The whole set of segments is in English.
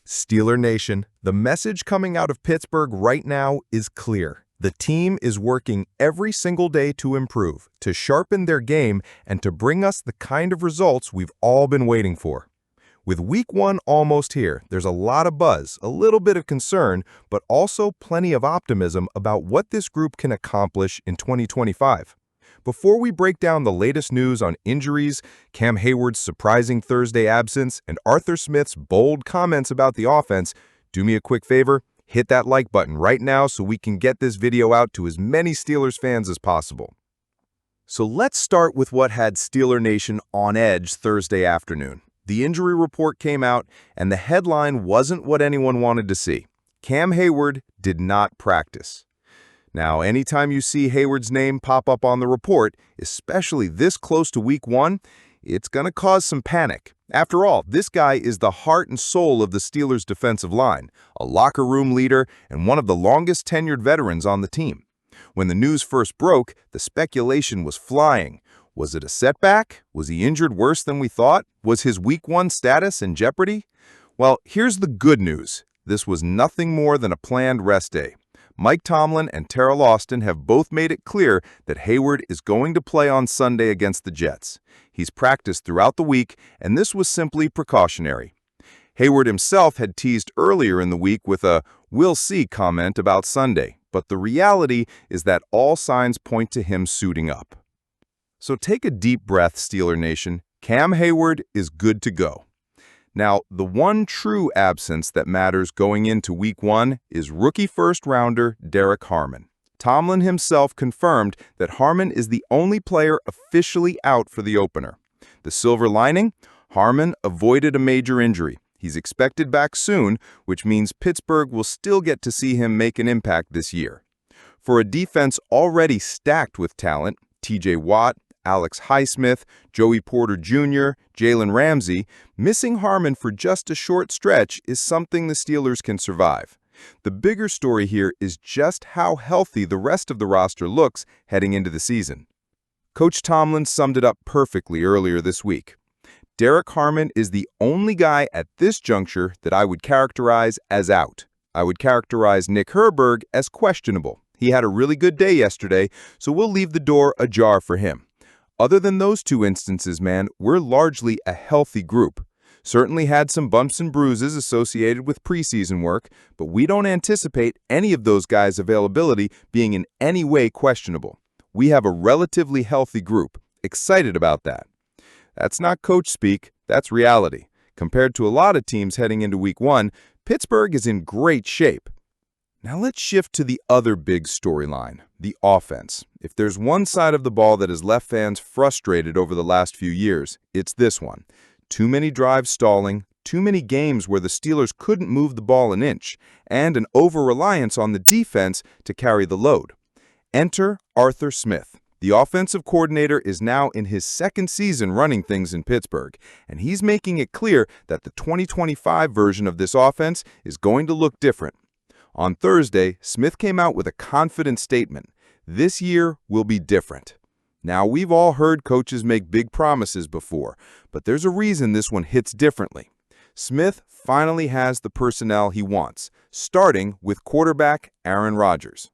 Steeler Nation, the message coming out of Pittsburgh right now is clear. The team is working every single day to improve, to sharpen their game, and to bring us the kind of results we've all been waiting for. With Week 1 almost here, there's a lot of buzz, a little bit of concern, but also plenty of optimism about what this group can accomplish in 2025. Before we break down the latest news on injuries, Cam Hayward's surprising Thursday absence, and Arthur Smith's bold comments about the offense, do me a quick favor, hit that like button right now so we can get this video out to as many Steelers fans as possible. So let's start with what had Steeler Nation on edge Thursday afternoon. The injury report came out, and the headline wasn't what anyone wanted to see. Cam Hayward did not practice. Now, anytime you see Hayward's name pop up on the report, especially this close to Week 1, it's going to cause some panic. After all, this guy is the heart and soul of the Steelers' defensive line, a locker room leader, and one of the longest-tenured veterans on the team. When the news first broke, the speculation was flying. Was it a setback? Was he injured worse than we thought? Was his Week 1 status in jeopardy? Well, here's the good news. This was nothing more than a planned rest day. Mike Tomlin and Terrell Austin have both made it clear that Hayward is going to play on Sunday against the Jets. He's practiced throughout the week, and this was simply precautionary. Hayward himself had teased earlier in the week with a "we'll see" comment about Sunday, but the reality is that all signs point to him suiting up. So take a deep breath, Steeler Nation. Cam Hayward is good to go. Now, the one true absence that matters going into Week 1 is rookie first-rounder Derek Harmon. Tomlin himself confirmed that Harmon is the only player officially out for the opener. The silver lining? Harmon avoided a major injury. He's expected back soon, which means Pittsburgh will still get to see him make an impact this year. For a defense already stacked with talent, T.J. Watt, Alex Highsmith, Joey Porter Jr., Jalen Ramsey, missing Harmon for just a short stretch is something the Steelers can survive. The bigger story here is just how healthy the rest of the roster looks heading into the season. Coach Tomlin summed it up perfectly earlier this week. Derek Harmon is the only guy at this juncture that I would characterize as out. I would characterize Nick Herberg as questionable. He had a really good day yesterday, so we'll leave the door ajar for him. Other than those two instances, man, we're largely a healthy group. Certainly had some bumps and bruises associated with preseason work, but we don't anticipate any of those guys' availability being in any way questionable. We have a relatively healthy group. Excited about that. That's not coach speak, that's reality. Compared to a lot of teams heading into Week 1, Pittsburgh is in great shape. Now let's shift to the other big storyline, the offense. If there's one side of the ball that has left fans frustrated over the last few years, it's this one. Too many drives stalling, too many games where the Steelers couldn't move the ball an inch, and an over-reliance on the defense to carry the load. Enter Arthur Smith. The offensive coordinator is now in his second season running things in Pittsburgh, and he's making it clear that the 2025 version of this offense is going to look different. On Thursday, Smith came out with a confident statement. This year will be different. Now, we've all heard coaches make big promises before, but there's a reason this one hits differently. Smith finally has the personnel he wants, starting with quarterback Aaron Rodgers.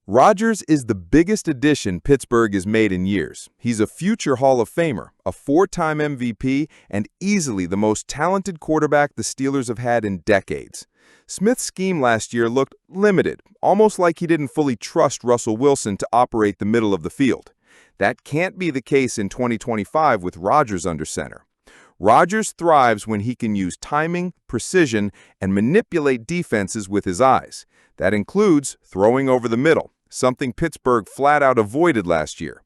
Rodgers is the biggest addition Pittsburgh has made in years. He's a future Hall of Famer, a four-time MVP, and easily the most talented quarterback the Steelers have had in decades. Smith's scheme last year looked limited, almost like he didn't fully trust Russell Wilson to operate the middle of the field. That can't be the case in 2025 with Rodgers under center. Rodgers thrives when he can use timing, precision, and manipulate defenses with his eyes. That includes throwing over the middle, something Pittsburgh flat out avoided last year.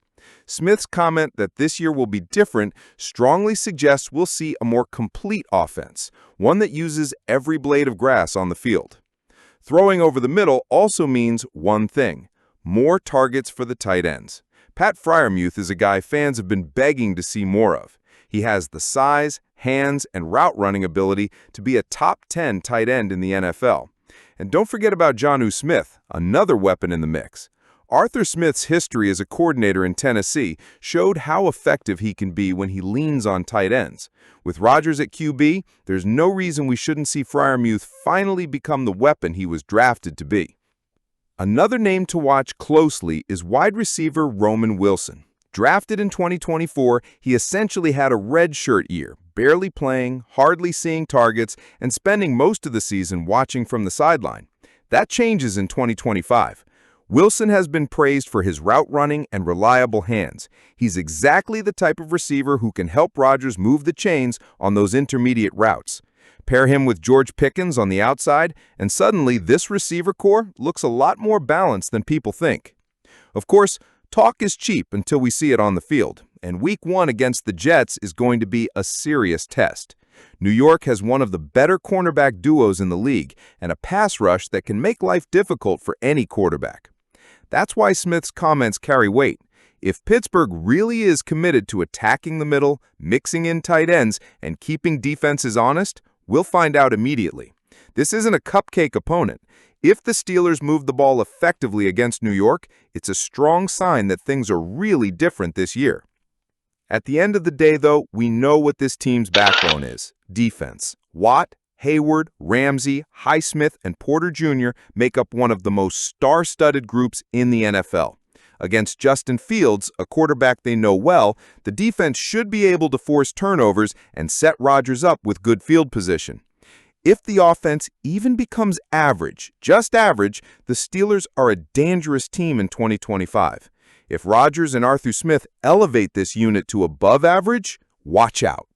Smith's comment that this year will be different strongly suggests we'll see a more complete offense, one that uses every blade of grass on the field. Throwing over the middle also means one thing: more targets for the tight ends. Pat Freiermuth is a guy fans have been begging to see more of. He has the size, hands, and route running ability to be a top 10 tight end in the NFL. And don't forget about Jonnu Smith, another weapon in the mix. Arthur Smith's history as a coordinator in Tennessee showed how effective he can be when he leans on tight ends. With Rodgers at QB, there's no reason we shouldn't see Freiermuth finally become the weapon he was drafted to be. Another name to watch closely is wide receiver Roman Wilson. Drafted in 2024, he essentially had a redshirt year, barely playing, hardly seeing targets, and spending most of the season watching from the sideline. That changes in 2025. Wilson has been praised for his route running and reliable hands. He's exactly the type of receiver who can help Rodgers move the chains on those intermediate routes. Pair him with George Pickens on the outside, and suddenly this receiver core looks a lot more balanced than people think. Of course, talk is cheap until we see it on the field, and Week 1 against the Jets is going to be a serious test. New York has one of the better cornerback duos in the league and a pass rush that can make life difficult for any quarterback. That's why Smith's comments carry weight. If Pittsburgh really is committed to attacking the middle, mixing in tight ends, and keeping defenses honest, we'll find out immediately. This isn't a cupcake opponent. If the Steelers move the ball effectively against New York, it's a strong sign that things are really different this year. At the end of the day, though, we know what this team's backbone is: defense. Watt, Hayward, Ramsey, Highsmith, and Porter Jr. make up one of the most star-studded groups in the NFL. Against Justin Fields, a quarterback they know well, the defense should be able to force turnovers and set Rodgers up with good field position. If the offense even becomes average, just average, the Steelers are a dangerous team in 2025. If Rodgers and Arthur Smith elevate this unit to above average, watch out.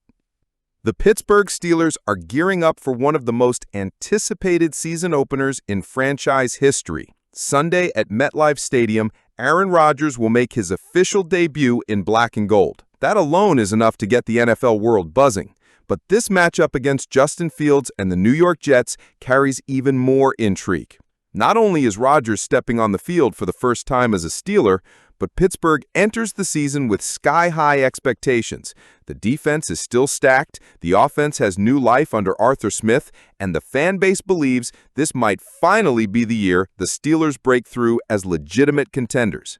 The Pittsburgh Steelers are gearing up for one of the most anticipated season openers in franchise history. Sunday at MetLife Stadium, Aaron Rodgers will make his official debut in black and gold. That alone is enough to get the NFL world buzzing. But this matchup against Justin Fields and the New York Jets carries even more intrigue. Not only is Rodgers stepping on the field for the first time as a Steeler, but Pittsburgh enters the season with sky-high expectations. The defense is still stacked, the offense has new life under Arthur Smith, and the fan base believes this might finally be the year the Steelers break through as legitimate contenders.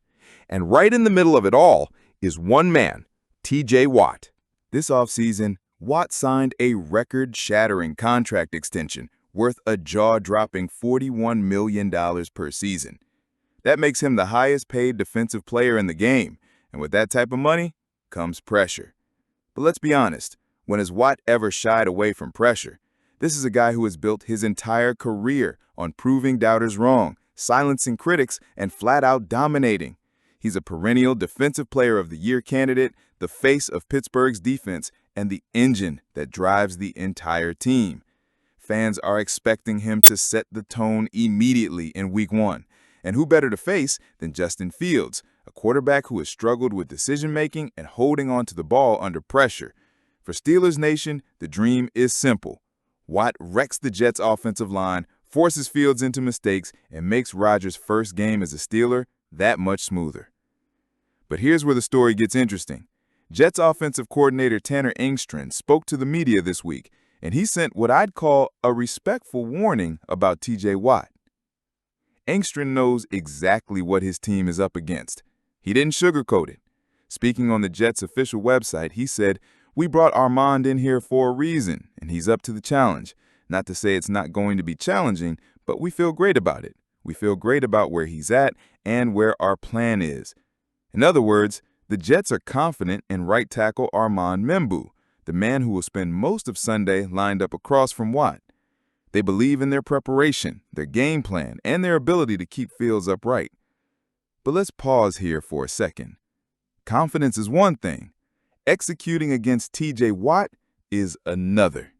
And right in the middle of it all is one man, T.J. Watt. This offseason, Watt signed a record-shattering contract extension worth a jaw-dropping $41 million per season. That makes him the highest-paid defensive player in the game, and with that type of money comes pressure. But let's be honest, when has Watt ever shied away from pressure? This is a guy who has built his entire career on proving doubters wrong, silencing critics, and flat-out dominating. He's a perennial Defensive Player of the Year candidate, the face of Pittsburgh's defense, and the engine that drives the entire team. Fans are expecting him to set the tone immediately in Week 1. And who better to face than Justin Fields, a quarterback who has struggled with decision-making and holding on to the ball under pressure. For Steelers Nation, the dream is simple. Watt wrecks the Jets' offensive line, forces Fields into mistakes, and makes Rodgers' first game as a Steeler that much smoother. But here's where the story gets interesting. Jets offensive coordinator Tanner Engstrand spoke to the media this week, and he sent what I'd call a respectful warning about T.J. Watt. Engstrand knows exactly what his team is up against. He didn't sugarcoat it. Speaking on the Jets' official website, he said, "We brought Armand in here for a reason, and he's up to the challenge. Not to say it's not going to be challenging, but we feel great about it. We feel great about where he's at and where our plan is." In other words, the Jets are confident in right tackle Armand Membu, the man who will spend most of Sunday lined up across from Watt. They believe in their preparation, their game plan, and their ability to keep Fields upright. But let's pause here for a second. Confidence is one thing. Executing against T.J. Watt is another.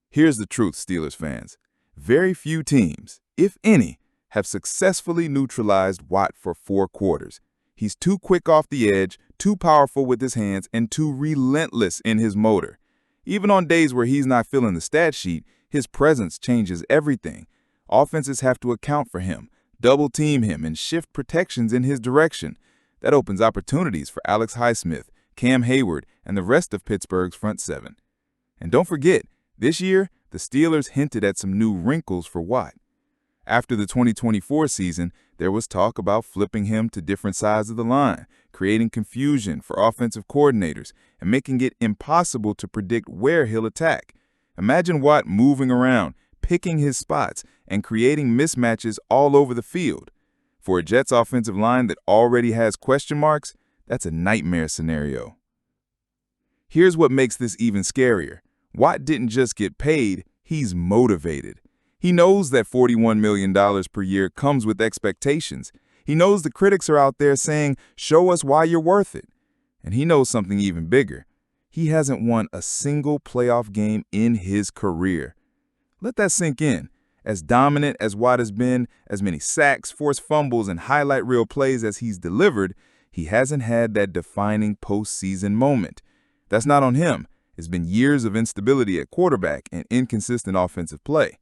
Here's the truth, Steelers fans. Very few teams, if any, have successfully neutralized Watt for 4 quarters. He's too quick off the edge, too powerful with his hands, and too relentless in his motor. Even on days where he's not filling the stat sheet, his presence changes everything. Offenses have to account for him, double-team him, and shift protections in his direction. That opens opportunities for Alex Highsmith, Cam Hayward, and the rest of Pittsburgh's front seven. And don't forget, this year, the Steelers hinted at some new wrinkles for Watt. After the 2024 season, there was talk about flipping him to different sides of the line, creating confusion for offensive coordinators, and making it impossible to predict where he'll attack. Imagine Watt moving around, picking his spots, and creating mismatches all over the field. For a Jets offensive line that already has question marks, that's a nightmare scenario. Here's what makes this even scarier. Watt didn't just get paid, he's motivated. He knows that $41 million per year comes with expectations. He knows the critics are out there saying, "Show us why you're worth it." And he knows something even bigger. He hasn't won a single playoff game in his career. Let that sink in. As dominant as Watt has been, as many sacks, forced fumbles, and highlight reel plays as he's delivered, he hasn't had that defining postseason moment. That's not on him. It's been years of instability at quarterback and inconsistent offensive play.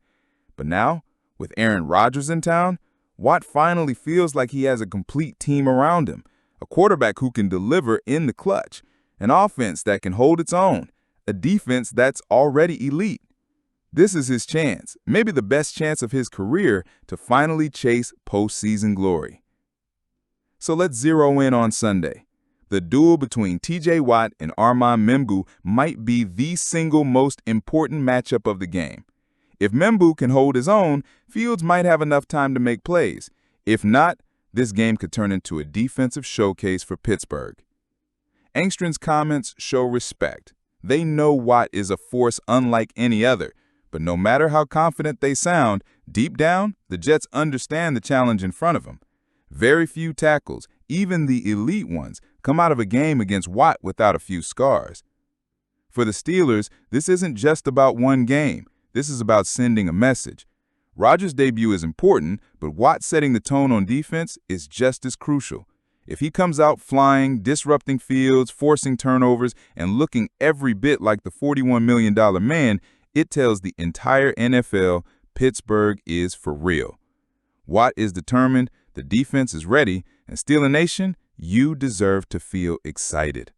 But now, with Aaron Rodgers in town, Watt finally feels like he has a complete team around him, a quarterback who can deliver in the clutch, an offense that can hold its own, a defense that's already elite. This is his chance, maybe the best chance of his career, to finally chase postseason glory. So let's zero in on Sunday. The duel between T.J. Watt and Armand Membu might be the single most important matchup of the game. If Membu can hold his own, Fields might have enough time to make plays. If not, this game could turn into a defensive showcase for Pittsburgh. Engstrand's comments show respect. They know Watt is a force unlike any other, but no matter how confident they sound, deep down, the Jets understand the challenge in front of them. Very few tackles, even the elite ones, come out of a game against Watt without a few scars. For the Steelers, this isn't just about one game. This is about sending a message. Rodgers' debut is important, but Watt setting the tone on defense is just as crucial. If he comes out flying, disrupting Fields, forcing turnovers, and looking every bit like the $41 million man, it tells the entire NFL Pittsburgh is for real. Watt is determined, the defense is ready, and Steeler Nation, you deserve to feel excited.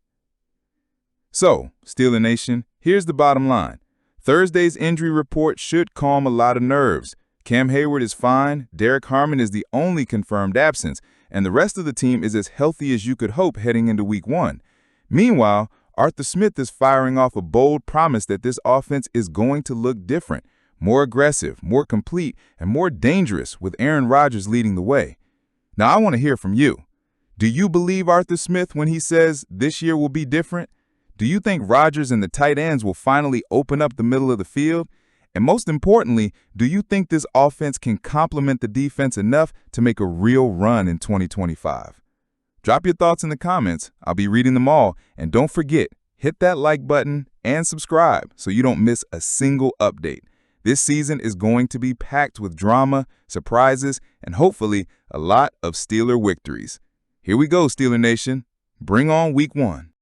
So, Steeler Nation, here's the bottom line. Thursday's injury report should calm a lot of nerves. Cam Hayward is fine, Derek Harmon is the only confirmed absence, and the rest of the team is as healthy as you could hope heading into Week 1. Meanwhile, Arthur Smith is firing off a bold promise that this offense is going to look different, more aggressive, more complete, and more dangerous with Aaron Rodgers leading the way. Now, I want to hear from you. Do you believe Arthur Smith when he says this year will be different? Do you think Rodgers and the tight ends will finally open up the middle of the field? And most importantly, do you think this offense can complement the defense enough to make a real run in 2025? Drop your thoughts in the comments. I'll be reading them all. And don't forget, hit that like button and subscribe so you don't miss a single update. This season is going to be packed with drama, surprises, and hopefully a lot of Steeler victories. Here we go, Steeler Nation. Bring on Week 1.